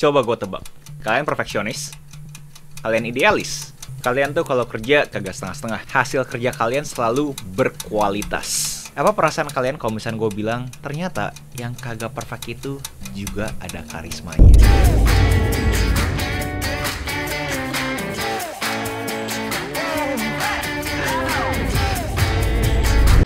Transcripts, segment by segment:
Coba gue tebak, kalian perfeksionis? Kalian idealis? Kalian tuh kalau kerja kagak setengah-setengah. Hasil kerja kalian selalu berkualitas. Apa perasaan kalian kalau misalnya gue bilang, ternyata yang kagak perfect itu juga ada karismanya?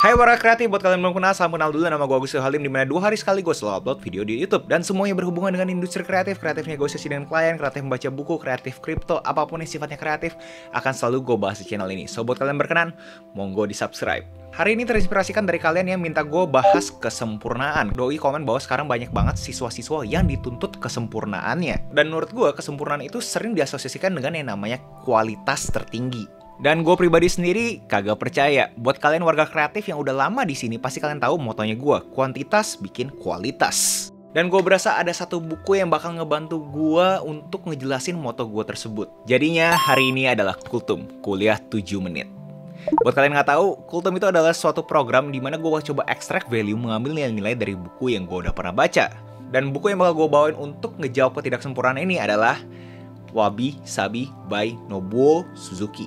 Hai para kreatif, buat kalian belum kenal, salam kenal dulu. Nama gue Agus Halim, dimana 2 hari sekali gue selalu upload video di YouTube. Dan semuanya berhubungan dengan industri kreatif. Kreatif negosiasi dengan klien, kreatif membaca buku, kreatif kripto, apapun yang sifatnya kreatif akan selalu gue bahas di channel ini. So buat kalian berkenan, monggo di subscribe. Hari ini terinspirasikan dari kalian yang minta gue bahas kesempurnaan. Doi komen bahwa sekarang banyak banget siswa-siswa yang dituntut kesempurnaannya. Dan menurut gue, kesempurnaan itu sering diasosiasikan dengan yang namanya kualitas tertinggi. Dan gue pribadi sendiri kagak percaya. Buat kalian warga kreatif yang udah lama di sini, pasti kalian tahu motonya gue, kuantitas bikin kualitas. Dan gue berasa ada satu buku yang bakal ngebantu gue untuk ngejelasin moto gue tersebut. Jadinya hari ini adalah Kultum, kuliah 7 menit. Buat kalian nggak tahu, Kultum itu adalah suatu program di mana gue coba ekstrak value, mengambil nilai-nilai dari buku yang gue udah pernah baca. Dan buku yang bakal gue bawain untuk ngejawab ketidaksempurnaan ini adalah Wabi Sabi by Nobuo Suzuki.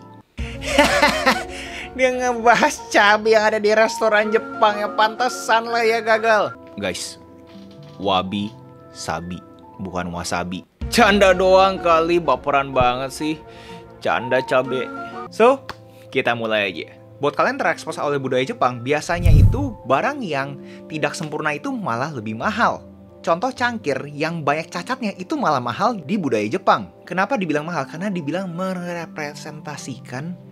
Dia ngebahas cabai yang ada di restoran Jepang, yang pantesan lah ya gagal. Guys, wabi sabi, bukan wasabi. Canda doang kali, baperan banget sih. Canda cabai. So, kita mulai aja. Buat kalian terekspos oleh budaya Jepang, biasanya itu barang yang tidak sempurna itu malah lebih mahal. Contoh cangkir yang banyak cacatnya itu malah mahal di budaya Jepang. Kenapa dibilang mahal? Karena dibilang merepresentasikan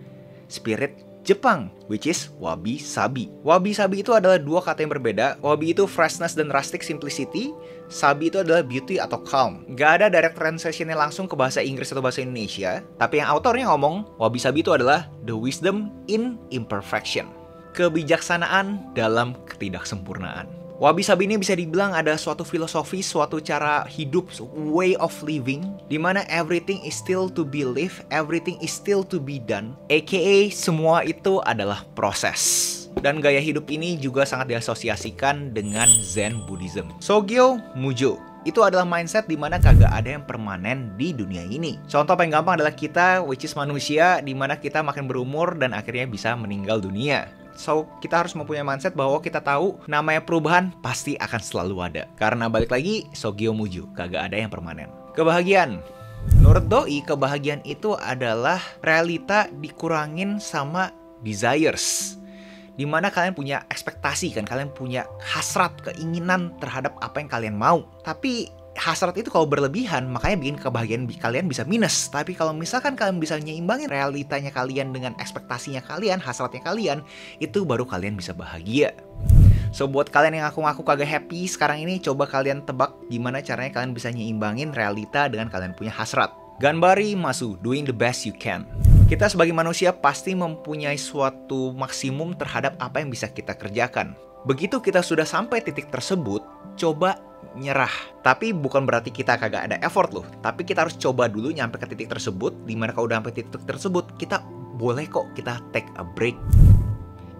spirit Jepang, which is wabi sabi. Wabi sabi itu adalah dua kata yang berbeda. Wabi itu freshness dan rustic simplicity. Sabi itu adalah beauty atau calm. Gak ada direct translationnya langsung ke bahasa Inggris atau bahasa Indonesia. Tapi yang autornya ngomong, wabi sabi itu adalah the wisdom in imperfection. Kebijaksanaan dalam ketidaksempurnaan. Wabi sabi ini bisa dibilang ada suatu filosofi, suatu cara hidup, way of living, dimana everything is still to be lived, everything is still to be done, aka semua itu adalah proses. Dan gaya hidup ini juga sangat diasosiasikan dengan Zen Buddhism. Sogyo Mujo itu adalah mindset dimana kagak ada yang permanen di dunia ini. Contoh paling gampang adalah kita, which is manusia, dimana kita makin berumur dan akhirnya bisa meninggal dunia. So, kita harus mempunyai mindset bahwa kita tahu namanya perubahan pasti akan selalu ada. Karena balik lagi, Sogyo Mujo, kagak ada yang permanen. Kebahagiaan. Menurut Doi, kebahagiaan itu adalah realita dikurangin sama desires. Dimana kalian punya ekspektasi kan, kalian punya hasrat, keinginan terhadap apa yang kalian mau. Tapi hasrat itu kalau berlebihan, makanya bikin kebahagiaan kalian bisa minus. Tapi kalau misalkan kalian bisa nyeimbangin realitanya kalian dengan ekspektasinya kalian, hasratnya kalian, itu baru kalian bisa bahagia. So buat kalian yang ngaku-ngaku kagak happy sekarang ini, coba kalian tebak gimana caranya kalian bisa nyeimbangin realita dengan kalian punya hasrat. Ganbari Masu, doing the best you can. Kita sebagai manusia pasti mempunyai suatu maksimum terhadap apa yang bisa kita kerjakan. Begitu kita sudah sampai titik tersebut, coba nyerah. Tapi bukan berarti kita kagak ada effort loh. Tapi kita harus coba dulu nyampe ke titik tersebut. Dimana kalau udah sampai titik tersebut, kita boleh kok kita take a break.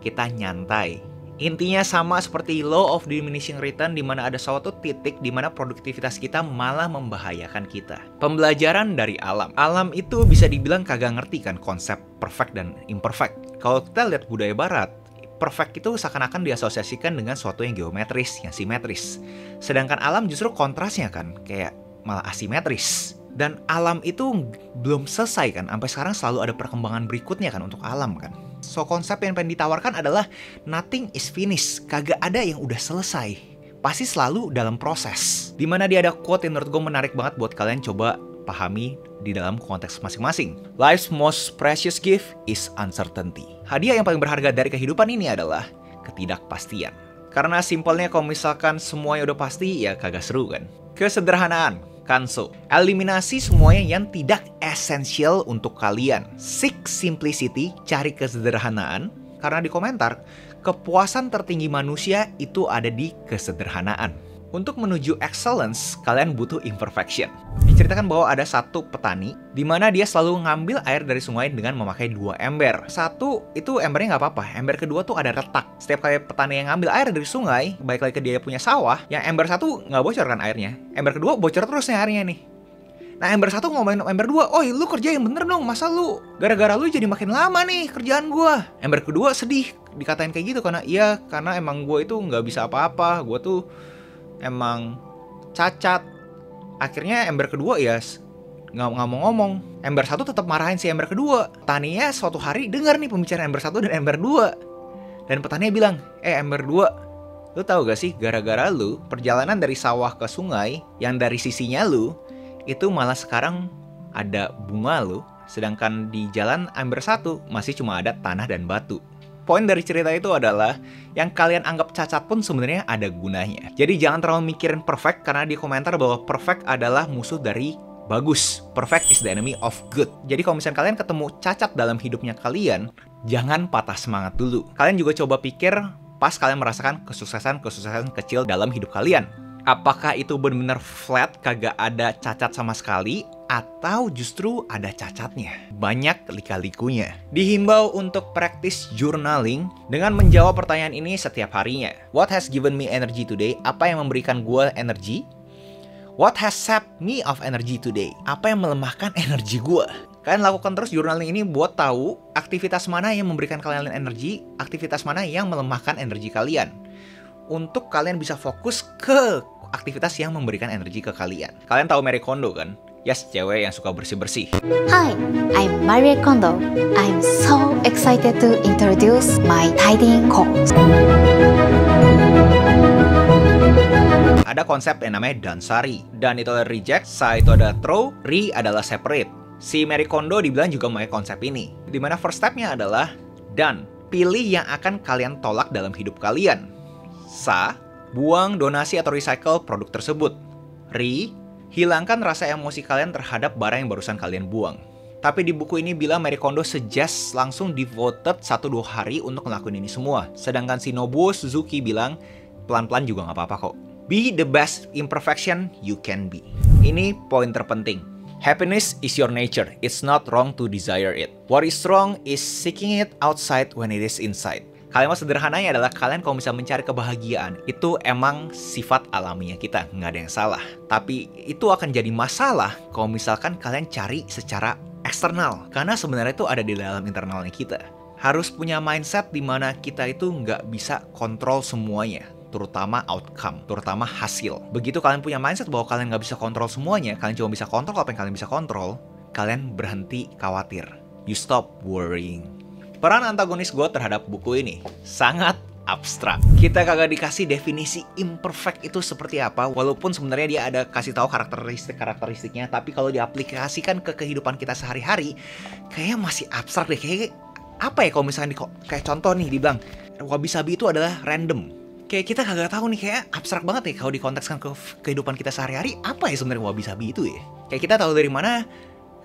Kita nyantai. Intinya sama seperti law of diminishing return, dimana ada suatu titik dimana produktivitas kita malah membahayakan kita. Pembelajaran dari alam. Alam itu bisa dibilang kagak ngerti kan konsep perfect dan imperfect. Kalau kita lihat budaya barat, perfect itu seakan-akan diasosiasikan dengan sesuatu yang geometris, yang simetris. Sedangkan alam justru kontrasnya kan, kayak malah asimetris. Dan alam itu belum selesai kan, sampai sekarang selalu ada perkembangan berikutnya kan untuk alam kan. So konsep yang pengen ditawarkan adalah nothing is finished, kagak ada yang udah selesai. Pasti selalu dalam proses. Dimana dia ada quote yang menurut gue menarik banget buat kalian coba pahami di dalam konteks masing-masing. Life's most precious gift is uncertainty. Hadiah yang paling berharga dari kehidupan ini adalah ketidakpastian. Karena simpelnya kalau misalkan semuanya udah pasti, ya kagak seru kan. Kesederhanaan, kanso. Eliminasi semuanya yang tidak esensial untuk kalian. Seek simplicity, cari kesederhanaan. Karena di komentar, kepuasan tertinggi manusia itu ada di kesederhanaan. Untuk menuju excellence, kalian butuh imperfection. Diceritakan bahwa ada satu petani di mana dia selalu ngambil air dari sungai dengan memakai 2 ember. Satu, itu embernya nggak apa-apa. Ember kedua tuh ada retak. Setiap kali petani yang ngambil air dari sungai, baik lagi ke dia punya sawah, yang ember satu nggak bocor kan airnya. Ember kedua bocor terus nih airnya nih. Nah Ember 1 ngomongin Ember 2, "Oi lu kerja yang bener dong, masa lu gara-gara lu jadi makin lama nih kerjaan gua." Ember kedua sedih dikatain kayak gitu karena karena emang gua itu nggak bisa apa-apa, gua tuh emang cacat. Akhirnya Ember kedua ya nggak mau ngomong. Ember 1 tetap marahin si Ember kedua. Petaninya suatu hari dengar nih pembicaraan Ember 1 dan Ember 2. Dan petaninya bilang, Ember 2, lu tahu gak sih gara-gara lu perjalanan dari sawah ke sungai yang dari sisinya lu itu malah sekarang ada bunga lu, sedangkan di jalan Ember 1 masih cuma ada tanah dan batu. Poin dari cerita itu adalah yang kalian anggap cacat pun sebenarnya ada gunanya. Jadi jangan terlalu mikirin perfect karena di komentar bahwa perfect adalah musuh dari bagus. Perfect is the enemy of good. Jadi kalau misalnya kalian ketemu cacat dalam hidupnya kalian, jangan patah semangat dulu. Kalian juga coba pikir pas kalian merasakan kesuksesan kecil dalam hidup kalian. Apakah itu benar-benar flat, kagak ada cacat sama sekali, atau justru ada cacatnya? Banyak lika-likunya. Dihimbau untuk praktis journaling dengan menjawab pertanyaan ini setiap harinya. What has given me energy today? Apa yang memberikan gue energi? What has sapped me of energy today? Apa yang melemahkan energi gue? Kalian lakukan terus journaling ini buat tahu aktivitas mana yang memberikan kalian energi, aktivitas mana yang melemahkan energi kalian. Untuk kalian bisa fokus ke aktivitas yang memberikan energi ke kalian. Kalian tahu Marie Kondo kan? Yes, cewek yang suka bersih-bersih. Hi, I'm Marie Kondo. I'm so excited to introduce my tidying course. Ada konsep yang namanya dansari. Dan itu ada reject, sa itu ada throw, re adalah separate. Si Marie Kondo dibilang juga memakai konsep ini. Dimana first step-nya adalah done. Pilih yang akan kalian tolak dalam hidup kalian. Sa, buang, donasi, atau recycle produk tersebut. Re, hilangkan rasa emosi kalian terhadap barang yang barusan kalian buang. Tapi di buku ini bilang Marie Kondo suggest langsung devoted 1-2 hari untuk ngelakuin ini semua. Sedangkan si Nobuo Suzuki bilang pelan-pelan juga nggak apa-apa kok. Be the best imperfection you can be. Ini poin terpenting. Happiness is your nature. It's not wrong to desire it. What is wrong is seeking it outside when it is inside. Kalimat sederhananya adalah kalian kalau bisa mencari kebahagiaan, itu emang sifat alaminya kita, nggak ada yang salah. Tapi itu akan jadi masalah kalau misalkan kalian cari secara eksternal. Karena sebenarnya itu ada di dalam internalnya kita. Harus punya mindset di mana kita itu nggak bisa kontrol semuanya. Terutama outcome, terutama hasil. Begitu kalian punya mindset bahwa kalian nggak bisa kontrol semuanya, kalian cuma bisa kontrol apa yang kalian bisa kontrol, kalian berhenti khawatir. You stop worrying. Peran antagonis gue terhadap buku ini sangat abstrak. Kita kagak dikasih definisi imperfect itu seperti apa, walaupun sebenarnya dia ada kasih tahu karakteristiknya, tapi kalau diaplikasikan ke kehidupan kita sehari-hari, kayaknya masih abstrak deh. Kayak apa ya kalau misalnya kayak contoh nih dibilang wabi-sabi itu adalah random. Kayak kita kagak tahu nih, kayak abstrak banget ya kalau dikontekskan ke kehidupan kita sehari-hari. Apa ya sebenarnya wabi-sabi itu ya? Kayak kita tahu dari mana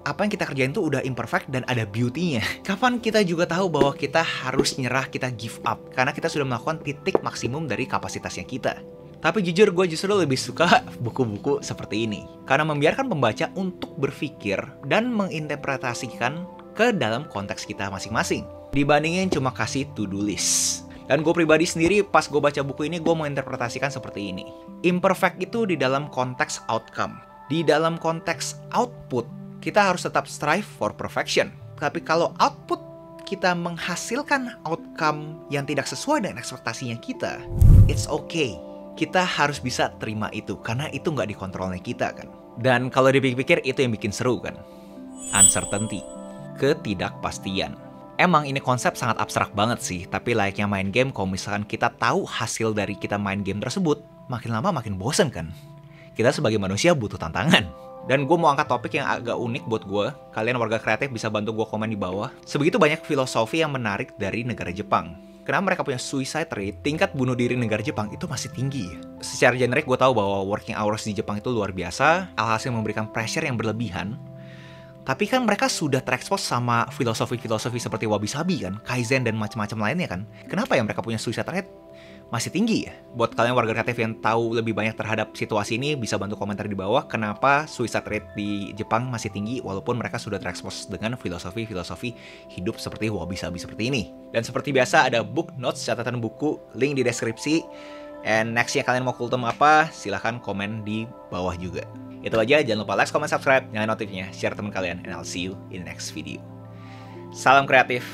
apa yang kita kerjain tuh udah imperfect dan ada beauty-nya. Kapan kita juga tahu bahwa kita harus nyerah, kita give up, karena kita sudah melakukan titik maksimum dari kapasitasnya kita. Tapi jujur gue justru lebih suka buku-buku seperti ini, karena membiarkan pembaca untuk berpikir dan menginterpretasikan ke dalam konteks kita masing-masing, dibandingin cuma kasih to-do list. Dan gue pribadi sendiri pas gue baca buku ini, gue menginterpretasikan seperti ini. Imperfect itu di dalam konteks outcome. Di dalam konteks output, kita harus tetap strive for perfection. Tapi kalau output kita menghasilkan outcome yang tidak sesuai dengan ekspektasinya kita, it's okay. Kita harus bisa terima itu, karena itu nggak dikontrolnya kita kan. Dan kalau dipikir-pikir itu yang bikin seru kan. Uncertainty, ketidakpastian. Emang ini konsep sangat abstrak banget sih, tapi layaknya main game, kalau misalkan kita tahu hasil dari kita main game tersebut, makin lama makin bosen kan. Kita sebagai manusia butuh tantangan. Dan gue mau angkat topik yang agak unik buat gue. Kalian warga kreatif bisa bantu gue komen di bawah. Sebegitu banyak filosofi yang menarik dari negara Jepang. Kenapa mereka punya suicide rate, tingkat bunuh diri negara Jepang itu masih tinggi. Secara generik gue tahu bahwa working hours di Jepang itu luar biasa. Alhasil memberikan pressure yang berlebihan. Tapi kan mereka sudah terekspos sama filosofi-filosofi seperti wabi-sabi kan, kaizen dan macam-macam lainnya kan. Kenapa ya mereka punya suicide rate masih tinggi ya? Buat kalian warga kreatif yang tahu lebih banyak terhadap situasi ini, bisa bantu komentar di bawah kenapa suicide rate di Jepang masih tinggi walaupun mereka sudah terekspos dengan filosofi-filosofi hidup seperti wabi-sabi seperti ini. Dan seperti biasa ada book notes, catatan buku, link di deskripsi. And nextnya kalian mau kultum apa, silahkan komen di bawah juga. Itu aja, jangan lupa like, comment, subscribe, nyalain notifnya, share teman kalian, and I'll see you in the next video. Salam kreatif.